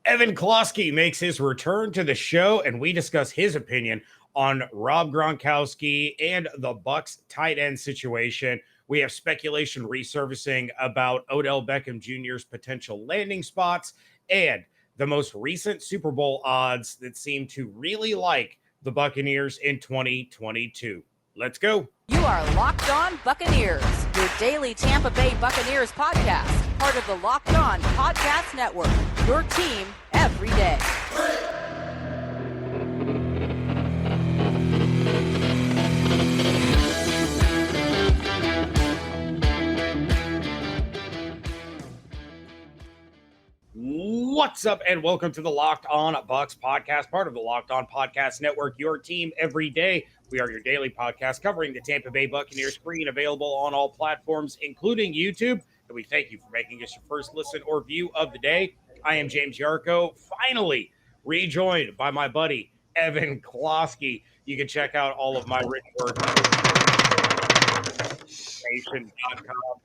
Evan Klosky makes his return to the show, and we discuss his opinion on Rob Gronkowski and the Bucs tight end situation. We have speculation resurfacing about Odell Beckham Jr.'s potential landing spots and the most recent Super Bowl odds that seem to really like the Buccaneers in 2022. Let's go. You are Locked On Buccaneers, your daily Tampa Bay Buccaneers podcast, part of the Locked On Podcast Network, your team every day. What's up, and welcome to the Locked On Bucs podcast, part of the Locked On Podcast Network, your team every day. We are your daily podcast covering the Tampa Bay Buccaneers, free and available on all platforms, including YouTube. And we thank you for making us your first listen or view of the day. I am James Yarcho, finally rejoined by my buddy, Evan Klosky. You can check out all of my written work at nation.com.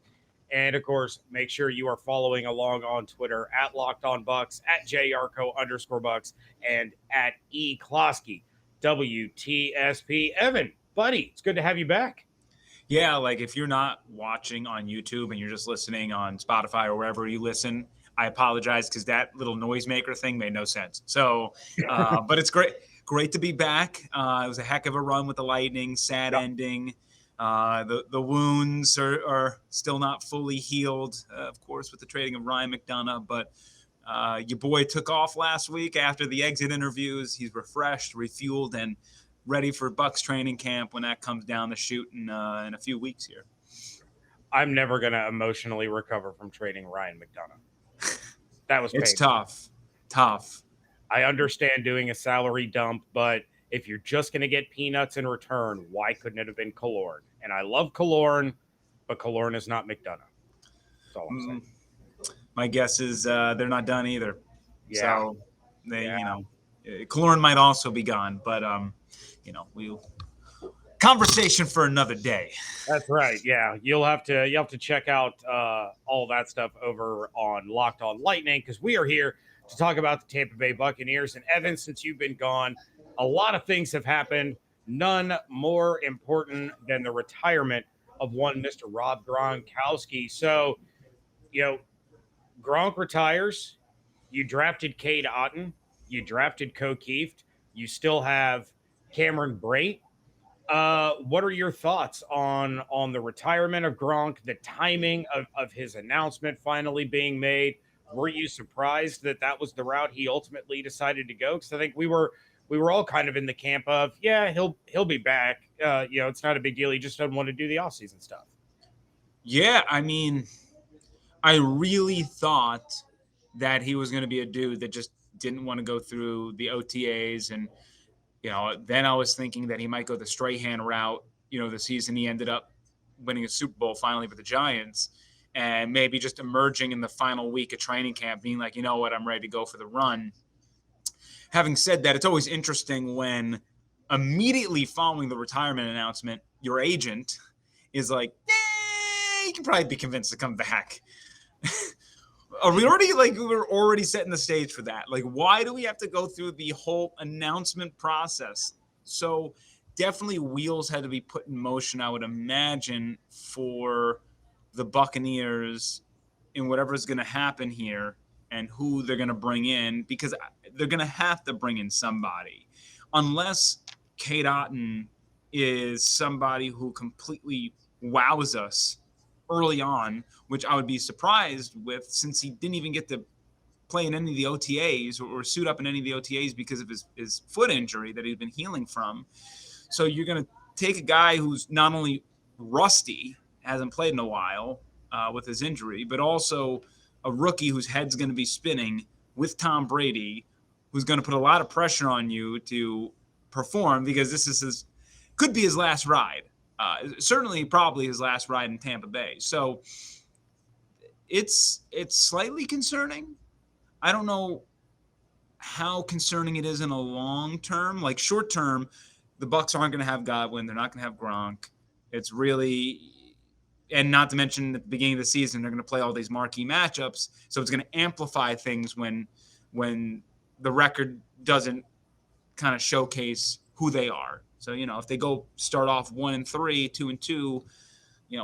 And, of course, make sure you are following along on Twitter at Locked On Bucs, at JYarcho_Bucs, and at eKlosky, WTSP. Evan, buddy, it's good to have you back. Yeah, like if you're not watching on YouTube and you're just listening on Spotify or wherever you listen, I apologize because that little noisemaker thing made no sense. So, but it's great to be back. It was a heck of a run with the Lightning, sad ending. The wounds are still not fully healed, of course, with the trading of Ryan McDonough. But your boy took off last week after the exit interviews. He's refreshed, refueled, and ready for Bucs training camp when that comes down the chute in a few weeks here. I'm never going to emotionally recover from trading Ryan McDonough. That was It's painful. tough. I understand doing a salary dump, but if you're just going to get peanuts in return, why couldn't it have been Killorn? And I love Killorn, but Killorn is not McDonough. That's all I'm saying. My guess is they're not done either. Yeah. So Killorn might also be gone, but we'll conversation for another day. That's right. Yeah, you'll have to check out all that stuff over on Locked On Lightning, because we are here to talk about the Tampa Bay Buccaneers. And Evan, since you've been gone, a lot of things have happened, none more important than the retirement of one Mr. Rob Gronkowski. So, Gronk retires. You drafted Cade Otton. You drafted Keeft. You still have Cameron Brate. What are your thoughts on the retirement of Gronk, the timing of his announcement finally being made? Were you surprised that was the route he ultimately decided to go? Because I think we were all kind of in the camp of, yeah, he'll be back. It's not a big deal. He just doesn't want to do the offseason stuff. Yeah, I mean, I really thought that he was going to be a dude that just didn't want to go through the OTAs. And, then I was thinking that he might go the Strahan route. The season he ended up winning a Super Bowl finally with the Giants, and maybe just emerging in the final week of training camp, being like, you know what, I'm ready to go for the run. Having said that, it's always interesting when immediately following the retirement announcement, your agent is like, you can probably be convinced to come back. We're already setting the stage for that. Like, why do we have to go through the whole announcement process? So definitely wheels had to be put in motion, I would imagine, for the Buccaneers in whatever is going to happen here and who they're going to bring in, because they're going to have to bring in somebody. Unless Cade Otton is somebody who completely wows us early on, which I would be surprised with, since he didn't even get to play in any of the OTAs or suit up in any of the OTAs because of his foot injury that he's been healing from. So you're going to take a guy who's not only rusty, hasn't played in a while with his injury, but also a rookie whose head's going to be spinning with Tom Brady, who's going to put a lot of pressure on you to perform, because this is could be his last ride. Certainly probably his last ride in Tampa Bay. So it's slightly concerning. I don't know how concerning it is in a long term. Like short term, the Bucs aren't going to have Godwin. They're not going to have Gronk. It's really, and not to mention at the beginning of the season, they're going to play all these marquee matchups. So it's going to amplify things when when the record doesn't kind of showcase who they are. So, if they start off 1-3, 2-2,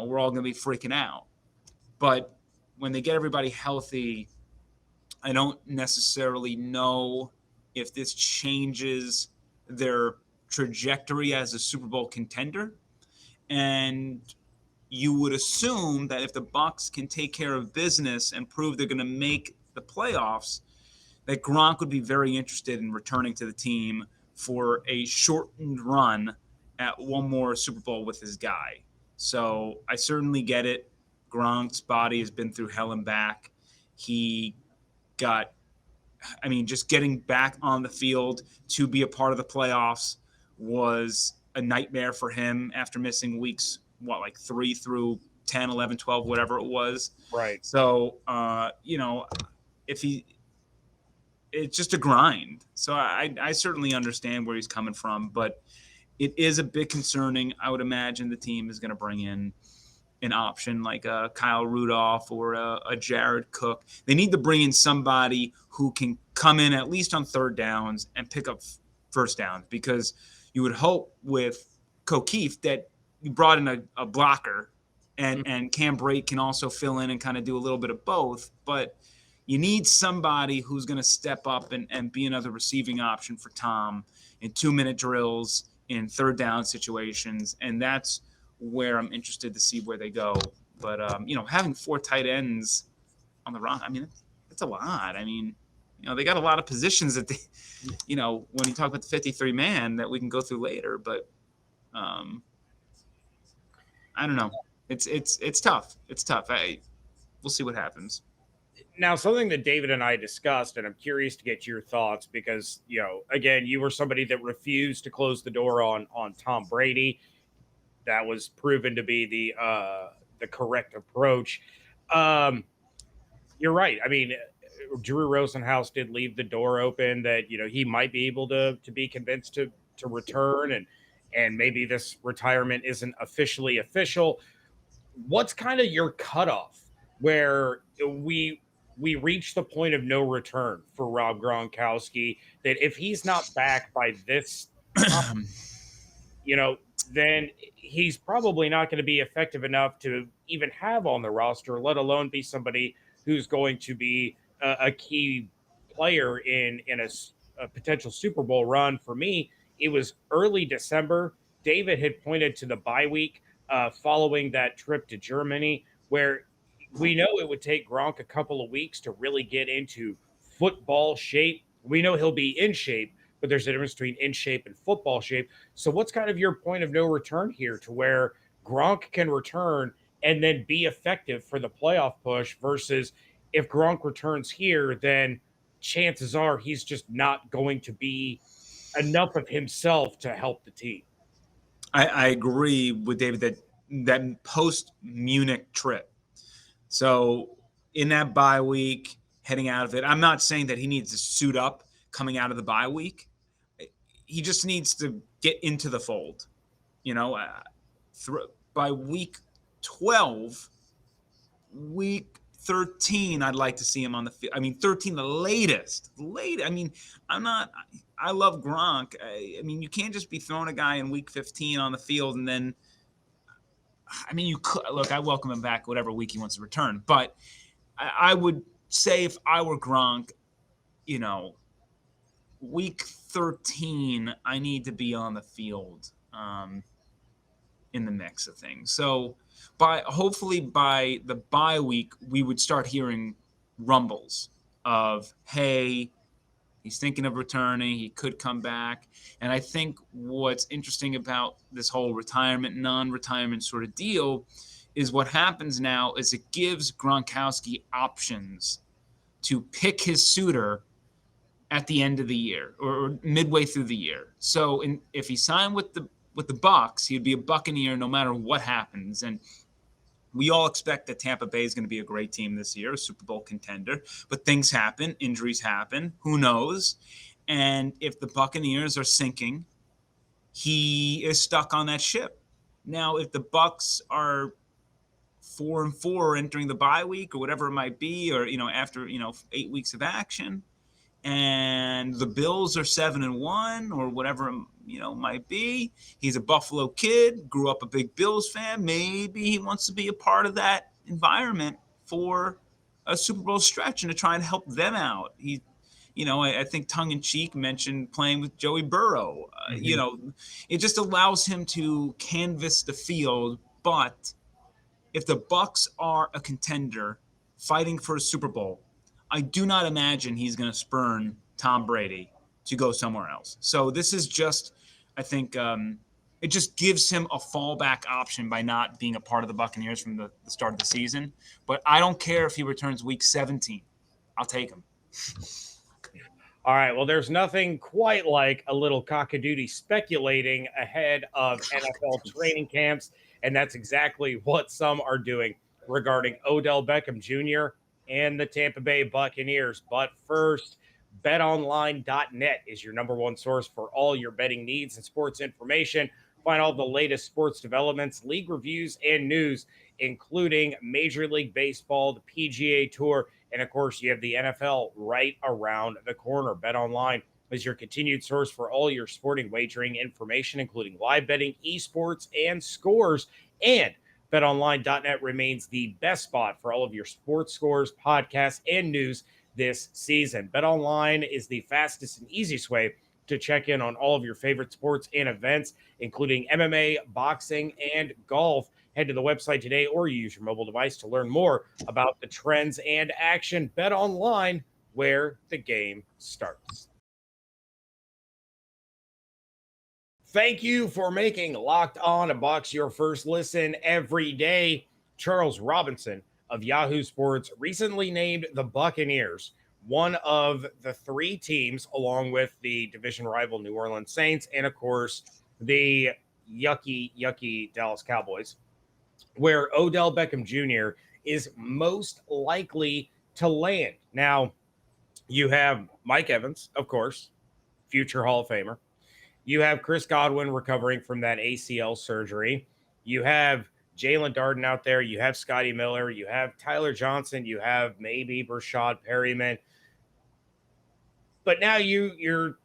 we're all going to be freaking out. But when they get everybody healthy, I don't necessarily know if this changes their trajectory as a Super Bowl contender. And you would assume that if the Bucs can take care of business and prove they're going to make the playoffs, that Gronk would be very interested in returning to the team for a shortened run at one more Super Bowl with his guy. So I certainly get it. Gronk's body has been through hell and back. He just getting back on the field to be a part of the playoffs was a nightmare for him after missing weeks, 3 through 10, 11, 12, whatever it was. Right. So, it's just a grind. So I certainly understand where he's coming from, but it is a bit concerning. I would imagine the team is going to bring in an option like a Kyle Rudolph or a Jared Cook. They need to bring in somebody who can come in at least on third downs and pick up first downs, because you would hope with O'Keefe that you brought in a blocker and Cam Brate can also fill in and kind of do a little bit of both. But you need somebody who's going to step up and be another receiving option for Tom in 2-minute drills, in third down situations. And that's where I'm interested to see where they go. But, having 4 tight ends on the roster, it's a lot. They got a lot of positions that they, when you talk about the 53-man that we can go through later. But I don't know. It's tough. It's tough. We'll see what happens. Now, something that David and I discussed, and I'm curious to get your thoughts because, again, you were somebody that refused to close the door on Tom Brady. That was proven to be the correct approach. You're right. Drew Rosenhaus did leave the door open that, he might be able to be convinced to return, and maybe this retirement isn't officially official. What's kind of your cutoff where we reach the point of no return for Rob Gronkowski, that if he's not back by this time, then he's probably not going to be effective enough to even have on the roster, let alone be somebody who's going to be a key player in a potential Super Bowl run. For me, it was early December. David had pointed to the bye week following that trip to Germany, where we know it would take Gronk a couple of weeks to really get into football shape. We know he'll be in shape, but there's a difference between in shape and football shape. So what's kind of your point of no return here to where Gronk can return and then be effective for the playoff push, versus if Gronk returns here, then chances are he's just not going to be enough of himself to help the team. I agree with David that post-Munich trip. So in that bye week, heading out of it, I'm not saying that he needs to suit up coming out of the bye week. He just needs to get into the fold. By week 12, week 13, I'd like to see him on the field. 13 the latest. I love Gronk. You can't just be throwing a guy in week 15 on the field and then you could look. I welcome him back whatever week he wants to return, but I would say if I were Gronk, week 13, I need to be on the field in the mix of things. So hopefully by the bye week, we would start hearing rumbles of, hey, he's thinking of returning. He could come back. And I think what's interesting about this whole retirement, non-retirement sort of deal is what happens now is it gives Gronkowski options to pick his suitor at the end of the year or midway through the year. So if he signed with the Bucs, he'd be a Buccaneer no matter what happens. And we all expect that Tampa Bay is going to be a great team this year, a Super Bowl contender. But things happen. Injuries happen. Who knows? And if the Buccaneers are sinking, he is stuck on that ship. Now, if the Bucs are 4-4 entering the bye week or whatever it might be, or, after, 8 weeks of action, and the Bills are 7-1 or whatever, might be. He's a Buffalo kid, grew up a big Bills fan. Maybe he wants to be a part of that environment for a Super Bowl stretch and to try and help them out. I think tongue-in-cheek mentioned playing with Joey Burrow. It just allows him to canvas the field. But if the Bucs are a contender fighting for a Super Bowl, I do not imagine he's going to spurn Tom Brady to go somewhere else. So this is just, I think, it just gives him a fallback option by not being a part of the Buccaneers from the start of the season. But I don't care if he returns week 17. I'll take him. All right. Well, there's nothing quite like a little cockadoodie speculating ahead of NFL training camps, and that's exactly what some are doing regarding Odell Beckham Jr. and the Tampa Bay Buccaneers. But first, BetOnline.net is your number one source for all your betting needs and sports information. Find all the latest sports developments, league reviews, and news, including Major League Baseball, the PGA Tour, and, of course, you have the NFL right around the corner. BetOnline is your continued source for all your sporting wagering information, including live betting, esports, and scores. And BetOnline.net remains the best spot for all of your sports scores, podcasts, and news this season. BetOnline is the fastest and easiest way to check in on all of your favorite sports and events, including MMA, boxing, and golf. Head to the website today or use your mobile device to learn more about the trends and action. BetOnline, where the game starts. Thank you for making Locked On Bucs your first listen every day. Charles Robinson of Yahoo Sports recently named the Buccaneers one of the three teams, along with the division rival New Orleans Saints and, of course, the yucky Dallas Cowboys, where Odell Beckham Jr. is most likely to land. Now, you have Mike Evans, of course, future Hall of Famer. You have Chris Godwin recovering from that ACL surgery. You have Jalen Darden out there. You have Scotty Miller. You have Tyler Johnson. You have maybe Rashad Perryman. But now you're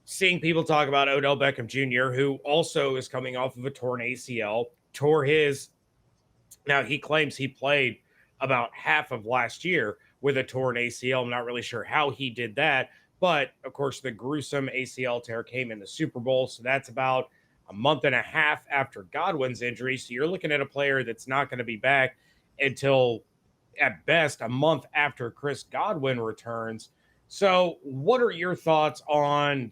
seeing people talk about Odell Beckham Jr., who also is coming off of a torn ACL, now he claims he played about half of last year with a torn ACL. I'm not really sure how he did that. But, of course, the gruesome ACL tear came in the Super Bowl. So that's about a month and a half after Godwin's injury. So you're looking at a player that's not going to be back until, at best, a month after Chris Godwin returns. So what are your thoughts on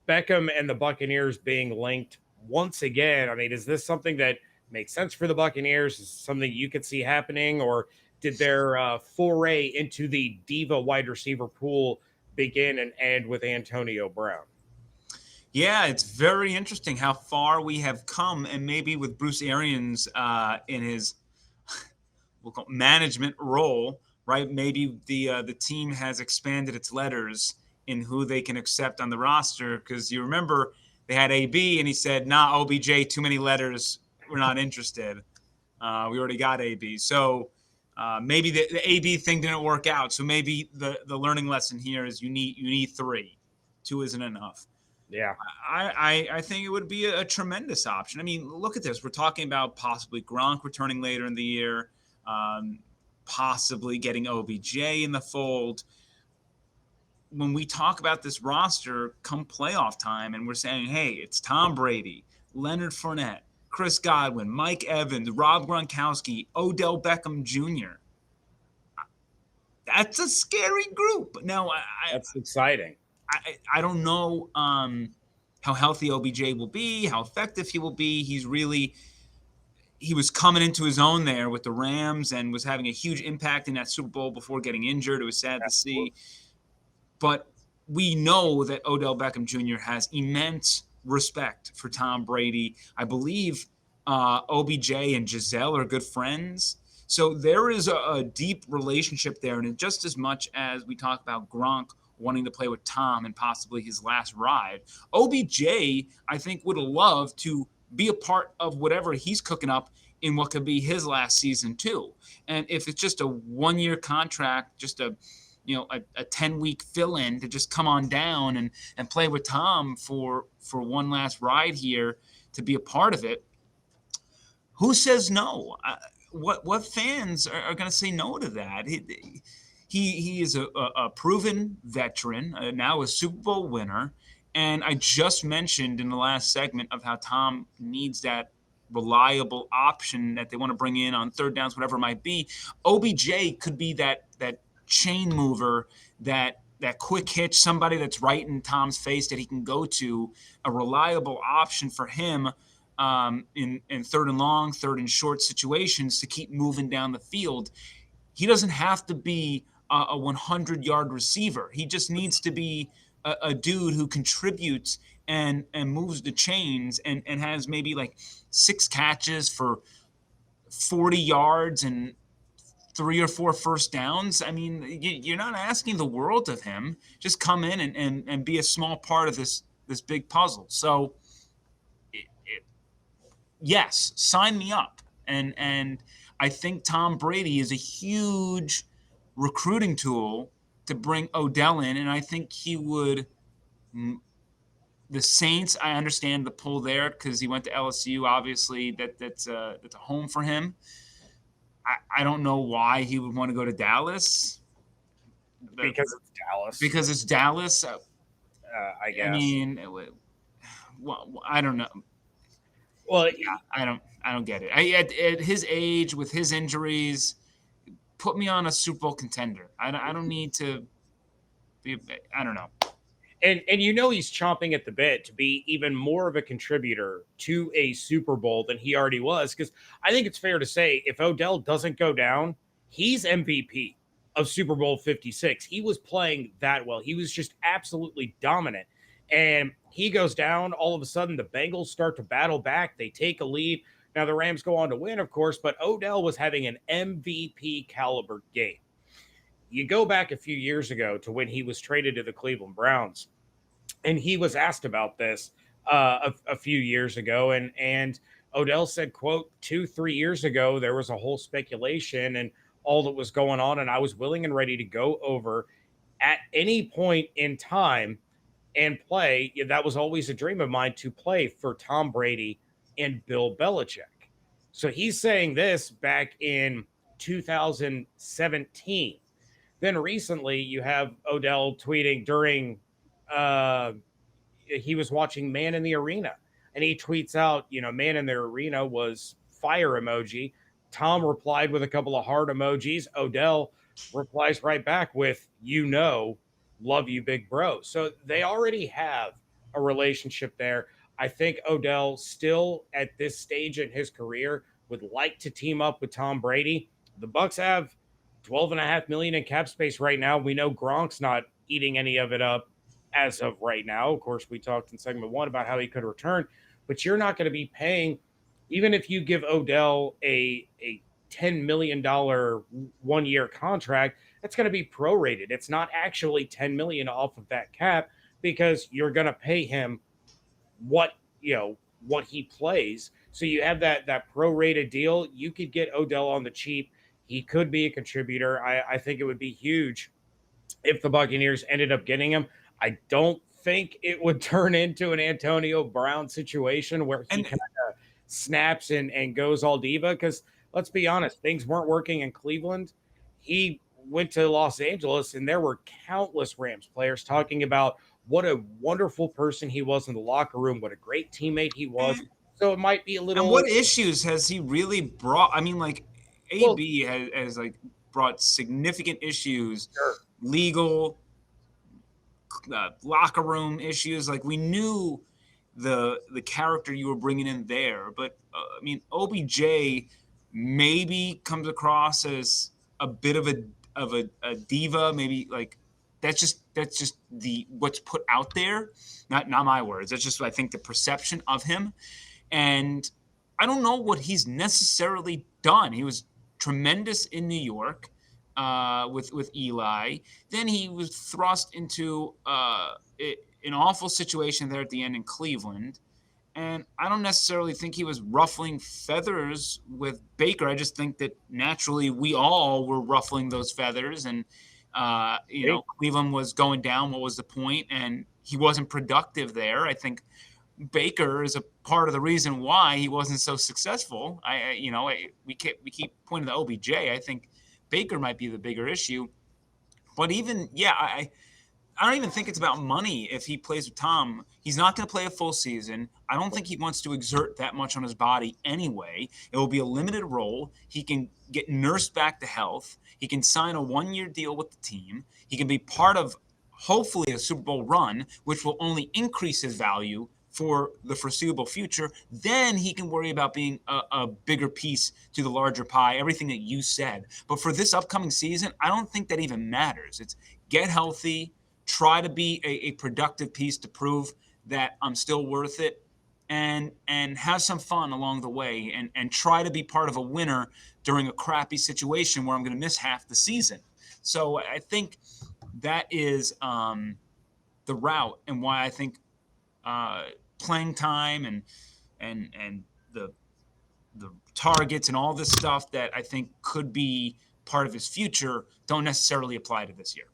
Beckham and the Buccaneers being linked once again? I mean, is this something that makes sense for the Buccaneers? Is this something you could see happening? Or did their foray into the diva wide receiver pool begin and end with Antonio Brown? Yeah, it's very interesting how far we have come, and maybe with Bruce Arians in his we'll call management role, right? Maybe the team has expanded its letters in who they can accept on the roster, because you remember they had AB and he said, "Nah, OBJ, too many letters. We're not interested. We already got AB." So maybe the AB thing didn't work out. So maybe the learning lesson here is you need three. Two isn't enough. Yeah. I think it would be a tremendous option. I mean, look at this. We're talking about possibly Gronk returning later in the year, possibly getting OBJ in the fold. When we talk about this roster come playoff time and we're saying, hey, it's Tom Brady, Leonard Fournette, Chris Godwin, Mike Evans, Rob Gronkowski, Odell Beckham Jr. That's a scary group. Now, that's exciting. I don't know how healthy OBJ will be, how effective he will be. He was coming into his own there with the Rams and was having a huge impact in that Super Bowl before getting injured. It was sad to see. But we know that Odell Beckham Jr. has immense respect for Tom Brady. I believe OBJ and Giselle are good friends. So there is a deep relationship there. And just as much as we talk about Gronk wanting to play with Tom and possibly his last ride, OBJ, I think, would love to be a part of whatever he's cooking up in what could be his last season too. And if it's just a one-year contract, just a a 10-week fill-in to just come on down and play with Tom for one last ride here to be a part of it. Who says no? What fans are going to say no to that? He is a proven veteran, now a Super Bowl winner. And I just mentioned in the last segment of how Tom needs that reliable option that they want to bring in on third downs, whatever it might be. OBJ could be that chain mover, that quick hitch, somebody that's right in Tom's face that he can go to, a reliable option for him in third and long, third and short situations to keep moving down the field. He doesn't have to be a 100-yard receiver. He just needs to be a dude who contributes and moves the chains and has maybe like 6 catches for 40 yards and 3 or 4 first downs. I mean, you're not asking the world of him. Just come in and be a small part of this big puzzle. So, yes, sign me up. And I think Tom Brady is a huge recruiting tool to bring Odell in, and I think he would. The Saints, I understand the pull there because he went to LSU. Obviously, that's a home for him. I don't know why he would want to go to Dallas. Because it's Dallas. Because it's Dallas. I guess. I mean, well, I don't know. Well, I don't get it. At his age, with his injuries, put me on a Super Bowl contender. I don't need to be. I don't know. And he's chomping at the bit to be even more of a contributor to a Super Bowl than he already was. Because I think it's fair to say if Odell doesn't go down, he's MVP of Super Bowl 56. He was playing that well. He was just absolutely dominant. And he goes down. All of a sudden, the Bengals start to battle back. They take a lead. Now, the Rams go on to win, of course, but Odell was having an MVP caliber game. You go back a few years ago to when he was traded to the Cleveland Browns, and he was asked about this a few years ago, and Odell said, quote, 2-3 years ago, there was a whole speculation and all that was going on, and I was willing and ready to go over at any point in time and play. That was always a dream of mine, to play for Tom Brady and Bill Belichick. So he's saying this back in 2017. Then recently you have Odell tweeting during he was watching Man in the Arena, and he tweets out, Man in the Arena was fire emoji. Tom replied with a couple of heart emojis. Odell replies right back with, love you, big bro. So they already have a relationship there. I think Odell still at this stage in his career would like to team up with Tom Brady. The Bucs have $12.5 million in cap space right now. We know Gronk's not eating any of it up as of right now. Of course, we talked in segment 1 about how he could return, but you're not going to be paying, even if you give Odell a $10 million 1-year contract, that's going to be prorated. It's not actually $10 million off of that cap, because you're going to pay him what he plays. So you have that prorated deal. You could get Odell on the cheap. He could be a contributor. I think it would be huge if the Buccaneers ended up getting him. I don't think it would turn into an Antonio Brown situation where he kind of snaps and goes all diva, because let's be honest, things weren't working in Cleveland. He went to Los Angeles, and there were countless Rams players talking about what a wonderful person he was in the locker room, what a great teammate he was. So it might be a little. And what issues has he really brought? I mean, like, AB has like brought significant issues, sure, legal, locker room issues. Like, we knew the character you were bringing in there, but I mean, OBJ maybe comes across as a bit of a diva. Maybe like that's just the what's put out there. Not my words. That's just, I think, the perception of him. And I don't know what he's necessarily done. He was tremendous in New York with Eli. Then he was thrust into an awful situation there at the end in Cleveland. And I don't necessarily think he was ruffling feathers with Baker. I just think that naturally we all were ruffling those feathers. And Cleveland was going down. What was the point? And he wasn't productive there. I think Baker is a part of the reason why he wasn't so successful. We keep pointing to OBJ. I think Baker might be the bigger issue. But I don't even think it's about money if he plays with Tom. He's not going to play a full season. I don't think he wants to exert that much on his body anyway. It will be a limited role. He can get nursed back to health. He can sign a 1-year deal with the team. He can be part of, hopefully, a Super Bowl run, which will only increase his value for the foreseeable future. Then he can worry about being a bigger piece to the larger pie, everything that you said. But for this upcoming season, I don't think that even matters. It's get healthy, try to be a productive piece to prove that I'm still worth it, and have some fun along the way, and try to be part of a winner during a crappy situation where I'm going to miss half the season. So I think that is the route, and why I think playing time and the targets and all this stuff that I think could be part of his future don't necessarily apply to this year.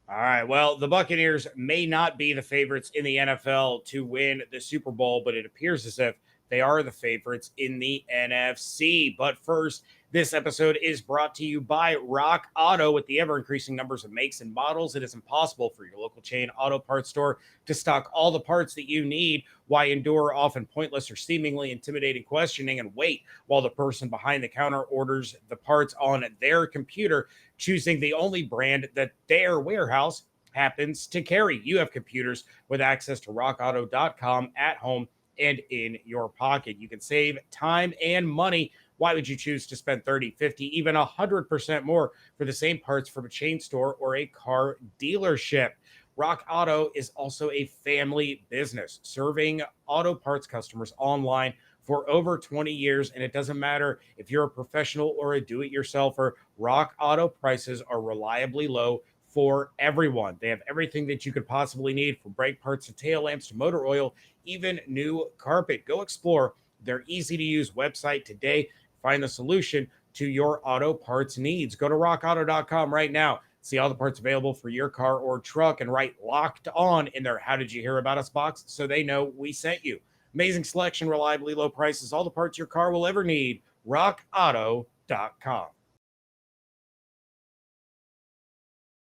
All right. Well, the Buccaneers may not be the favorites in the NFL to win the Super Bowl, but it appears as if they are the favorites in the NFC. But first, this episode is brought to you by Rock Auto. With the ever-increasing numbers of makes and models, it is impossible for your local chain auto parts store to stock all the parts that you need. Why endure often pointless or seemingly intimidating questioning and wait while the person behind the counter orders the parts on their computer, choosing the only brand that their warehouse happens to carry? You have computers with access to rockauto.com at home and in your pocket. You can save time and money. Why would you choose to spend 30, 50, even 100% more for the same parts from a chain store or a car dealership? Rock Auto is also a family business serving auto parts customers online for over 20 years. And it doesn't matter if you're a professional or a do-it-yourselfer, Rock Auto prices are reliably low for everyone. They have everything that you could possibly need, from brake parts to tail lamps to motor oil, even new carpet. Go explore their easy-to-use website today. Find the solution to your auto parts needs. Go to rockauto.com right now. See all the parts available for your car or truck, and write Locked On in their How Did You Hear About Us box so they know we sent you. Amazing selection, reliably low prices, all the parts your car will ever need. rockauto.com.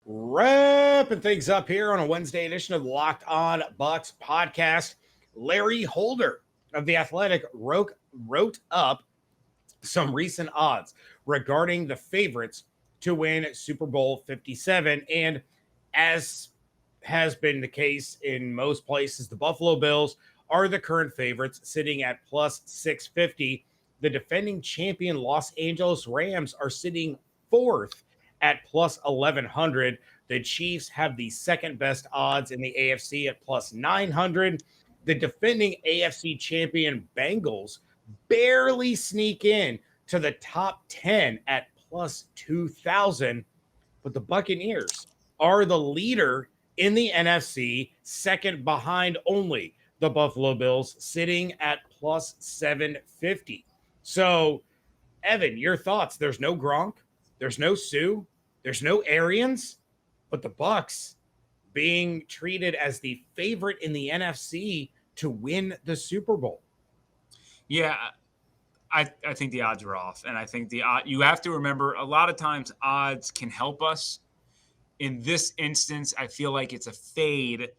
Wrapping things up here on a Wednesday edition of the Locked On Bucs podcast. Larry Holder of The Athletic wrote up some recent odds regarding the favorites to win Super Bowl 57. And as has been the case in most places, the Buffalo Bills are the current favorites, sitting at plus 650. The defending champion Los Angeles Rams are sitting fourth at plus 1,100. The Chiefs have the second best odds in the AFC at plus 900. The defending AFC champion Bengals barely sneak in to the top 10 at plus 2,000. But the Buccaneers are the leader in the NFC, second behind only the Buffalo Bills, sitting at plus 750. So, Evan, your thoughts? There's no Gronk, there's no Sue, there's no Arians, but the Bucs being treated as the favorite in the NFC to win the Super Bowl. Yeah, I think the odds are off. And I think you have to remember, a lot of times odds can help us. In this instance, I feel like it's a fade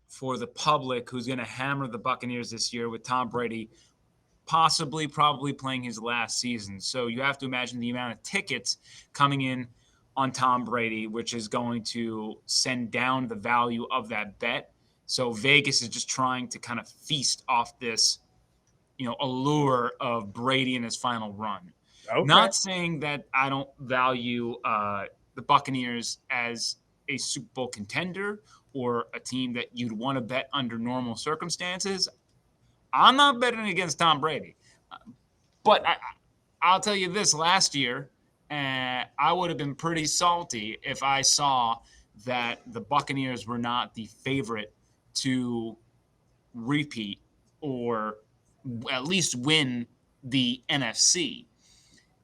for the public, who's going to hammer the Buccaneers this year with Tom Brady probably playing his last season. So you have to imagine the amount of tickets coming in on Tom Brady, which is going to send down the value of that bet. So Vegas is just trying to kind of feast off this, allure of Brady in his final run. Okay. Not saying that I don't value the Buccaneers as a Super Bowl contender or a team that you'd want to bet under normal circumstances. I'm not betting against Tom Brady. But I'll tell you this, last year, I would have been pretty salty if I saw that the Buccaneers were not the favorite to repeat or at least win the NFC.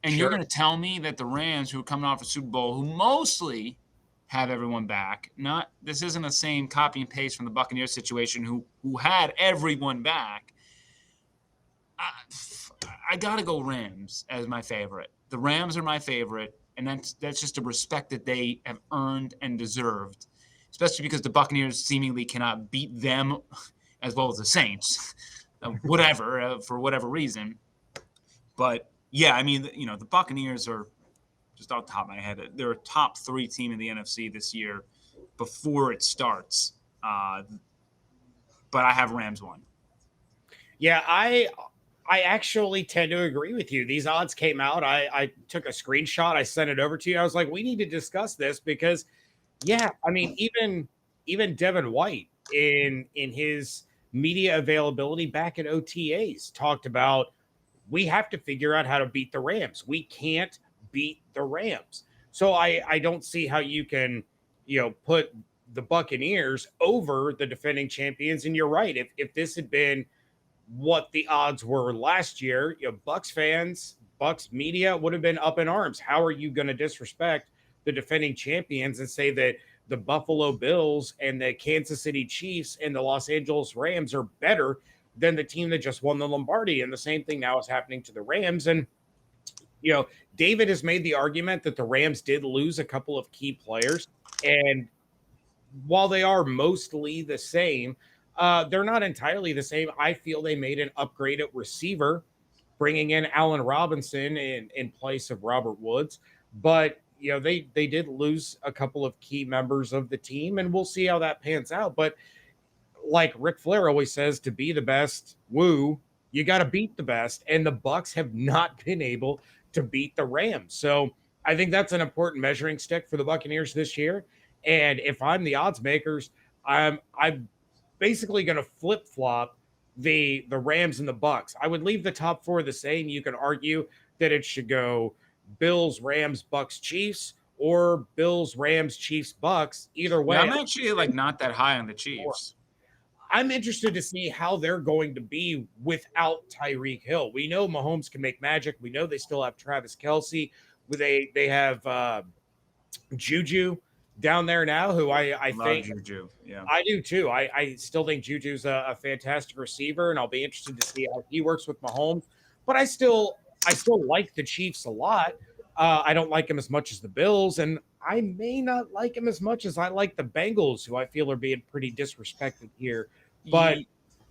And Sure. you're going to tell me that the Rams, who are coming off a Super Bowl, who mostly have everyone back, this isn't the same copy and paste from the Buccaneers situation, who had everyone back. I got to go Rams as my favorite. The Rams are my favorite, and that's just a respect that they have earned and deserved, especially because the Buccaneers seemingly cannot beat them as well as the Saints, for whatever reason. But, yeah, I mean, the Buccaneers are, just off the top of my head, they're a top 3 team in the NFC this year before it starts. But I have Rams 1. Yeah, I actually tend to agree with you. These odds came out. I took a screenshot. I sent it over to you. I was like, we need to discuss this because, yeah, I mean, even Devin White in his media availability back at OTAs talked about, we have to figure out how to beat the Rams. We can't beat the Rams. So I don't see how you can, put the Buccaneers over the defending champions. And you're right. If this had been what the odds were last year, Bucs fans, Bucs media would have been up in arms. How are you going to disrespect the defending champions and say that the Buffalo Bills and the Kansas City Chiefs and the Los Angeles Rams are better than the team that just won the Lombardi? And the same thing now is happening to the Rams. And, David has made the argument that the Rams did lose a couple of key players. And while they are mostly the same, they're not entirely the same. I feel they made an upgrade at receiver, bringing in Allen Robinson in place of Robert Woods. But, they did lose a couple of key members of the team, and we'll see how that pans out. But like Ric Flair always says, to be the best, you got to beat the best. And the Bucs have not been able to beat the Rams. So I think that's an important measuring stick for the Buccaneers this year. And if I'm the odds makers, I'm basically going to flip-flop the Rams and the Bucs. I would leave the top 4 the same. You can argue that it should go Bills, Rams, Bucs, Chiefs, or Bills, Rams, Chiefs, Bucs. Either way. Yeah, I'm actually not that high on the Chiefs. I'm interested to see how they're going to be without Tyreek Hill. We know Mahomes can make magic. We know they still have Travis Kelce. They have Juju down there now, who I think Juju. Yeah, I do too. I still think Juju's a fantastic receiver, and I'll be interested to see how he works with Mahomes. But I still like the Chiefs a lot. I don't like him as much as the Bills, and I may not like him as much as I like the Bengals, who I feel are being pretty disrespected here. But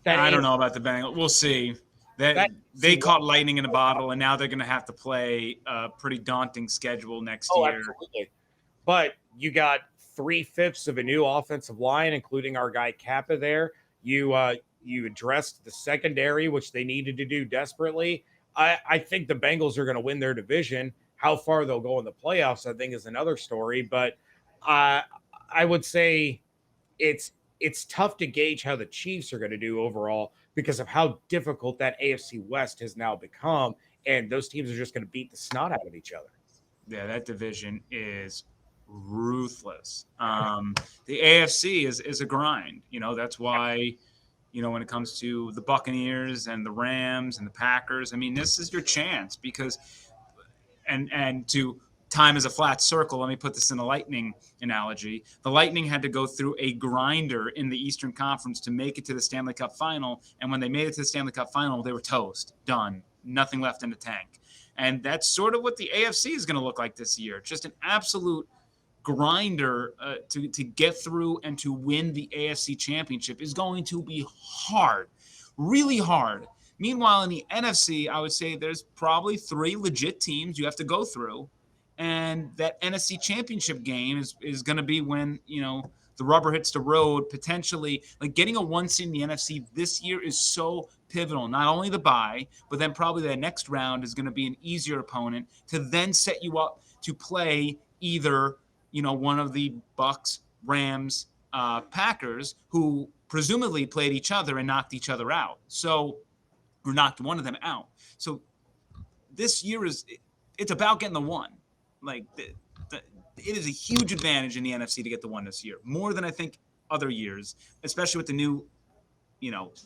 I don't know about the Bengals. We'll see. They caught lightning in a bottle, and now they're going to have to play a pretty daunting schedule next year. Absolutely. But you got 3/5 of a new offensive line, including our guy Kappa there. You addressed the secondary, which they needed to do desperately. I think the Bengals are going to win their division. How far they'll go in the playoffs, I think, is another story. But I would say it's tough to gauge how the Chiefs are going to do overall because of how difficult that AFC West has now become. And those teams are just going to beat the snot out of each other. Yeah, that division is ruthless. The AFC is a grind. That's why, when it comes to the Buccaneers and the Rams and the Packers, I mean, this is your chance because and to time is a flat circle. Let me put this in a Lightning analogy. The Lightning had to go through a grinder in the Eastern Conference to make it to the Stanley Cup final. And when they made it to the Stanley Cup final, they were toast, done, nothing left in the tank. And that's sort of what the AFC is going to look like this year. Just an absolute grinder to get through and to win the AFC championship is going to be hard, really hard. Meanwhile, in the NFC, I would say there's probably 3 legit teams you have to go through. And that NFC championship game is going to be when, the rubber hits the road, potentially. Like getting a 1 seed in the NFC this year is so pivotal. Not only the bye, but then probably the next round is going to be an easier opponent to then set you up to play either, one of the Bucs, Rams, Packers, who presumably played each other and knocked each other out. Or knocked one of them out. So this year it's about getting the 1. Like it is a huge advantage in the NFC to get the 1 this year, more than I think other years, especially with the new,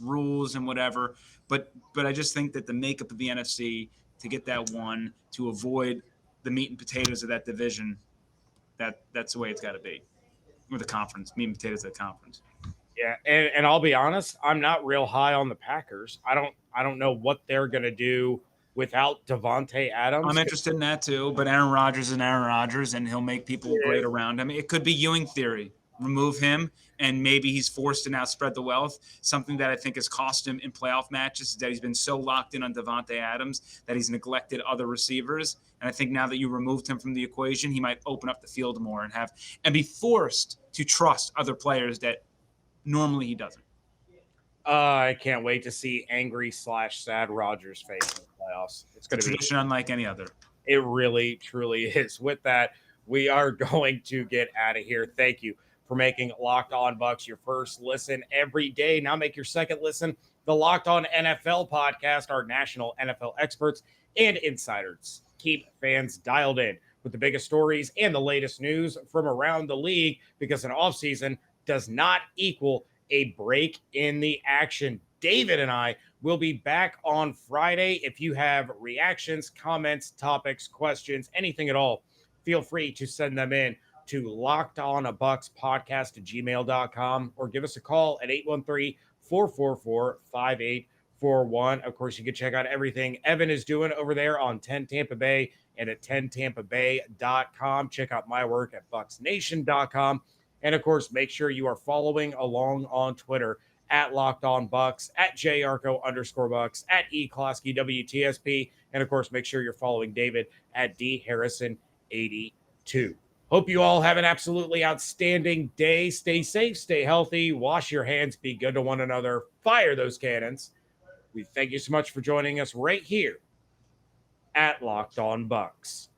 rules and whatever. But I just think that the makeup of the NFC to get that one, to avoid the meat and potatoes of that division. That's the way it's got to be. Or the conference, meat and potatoes of the conference. Yeah, and I'll be honest, I'm not real high on the Packers. I don't know what they're going to do without Devontae Adams. I'm interested in that too, but Aaron Rodgers is Aaron Rodgers, and he'll make people great around him. It could be Ewing theory. Remove him, and maybe he's forced to now spread the wealth. Something that I think has cost him in playoff matches is that he's been so locked in on Devontae Adams that he's neglected other receivers. And I think now that you removed him from the equation, he might open up the field more and be forced to trust other players that normally he doesn't. I can't wait to see angry/sad Rodgers face in the playoffs. It's going to be tradition unlike any other. It really, truly is. With that, we are going to get out of here. Thank you for making Locked On Bucs your first listen every day. Now make your second listen the Locked On NFL podcast. Our national NFL experts and insiders keep fans dialed in with the biggest stories and the latest news from around the league, because an offseason does not equal a break in the action. David and I will be back on Friday. If you have reactions, comments, topics, questions, anything at all, feel free to send them in to lockedonbucspodcast@gmail.com or give us a call at 813-444-5841. Of course, you can check out everything Evan is doing over there on 10 Tampa Bay and at 10tampabay.com. Check out my work at bucksnation.com. And, of course, make sure you are following along on Twitter at Locked On Bucs, at JYarcho_Bucs, at EKlosky and, of course, make sure you're following David at DHarrison82. Hope you all have an absolutely outstanding day. Stay safe, stay healthy, wash your hands, be good to one another, fire those cannons. We thank you so much for joining us right here at Locked On Bucs.